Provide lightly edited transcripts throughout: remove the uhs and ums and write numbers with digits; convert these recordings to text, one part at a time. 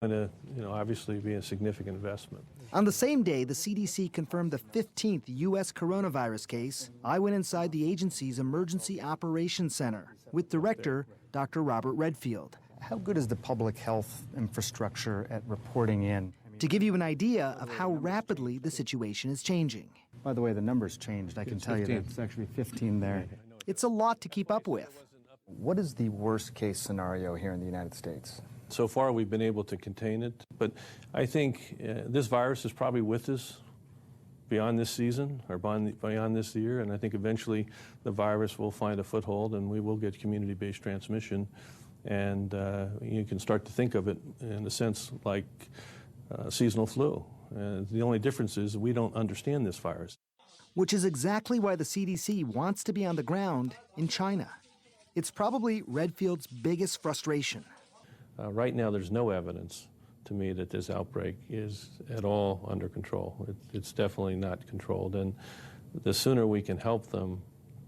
Going to, obviously be a significant investment. On the same day, the CDC confirmed the 15th U.S. coronavirus case. I went inside the agency's Emergency Operations Center with Director Dr. Robert Redfield. How good is the public health infrastructure at reporting in? To give you an idea of how rapidly the situation is changing. By the way, the numbers changed. I can tell you that it's actually 15 there. It's a lot to keep up with. What is the worst case scenario here in the United States? So far, we've been able to contain it, but I think this virus is probably with us beyond this season or beyond this year, and I think eventually the virus will find a foothold and we will get community-based transmission, and you can start to think of it in a sense like seasonal flu. The only difference is we don't understand this virus. Which is exactly why the CDC wants to be on the ground in China. It's probably Redfield's biggest frustration. Right now, there's no evidence to me that this outbreak is at all under control. It's definitely not controlled, and the sooner we can help them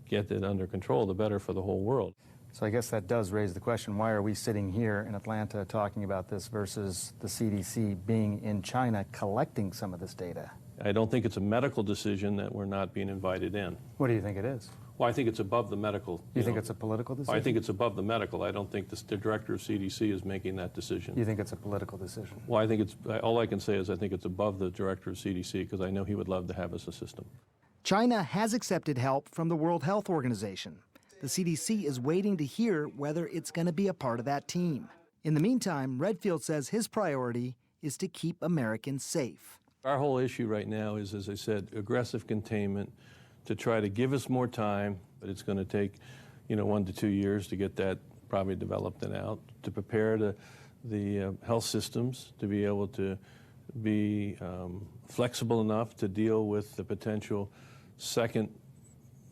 get it under control, the better for the whole world. So I guess that does raise the question, why are we sitting here in Atlanta talking about this versus the CDC being in China collecting some of this data? I don't think it's a medical decision that we're not being invited in. What do you think it is? Well, I think it's above the medical. You think it's a political decision? I think it's above the medical. I don't think the director of CDC is making that decision. You think it's a political decision? Well, I think all I can say is I think it's above the director of CDC because I know he would love to have us a system. China has accepted help from the World Health Organization. The CDC is waiting to hear whether it's going to be a part of that team. In the meantime, Redfield says his priority is to keep Americans safe. Our whole issue right now is, as I said, aggressive containment to try to give us more time, but it's going to take, 1 to 2 years to get that probably developed and out, to prepare the health systems to be able to be flexible enough to deal with the potential second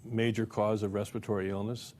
major cause of respiratory illness.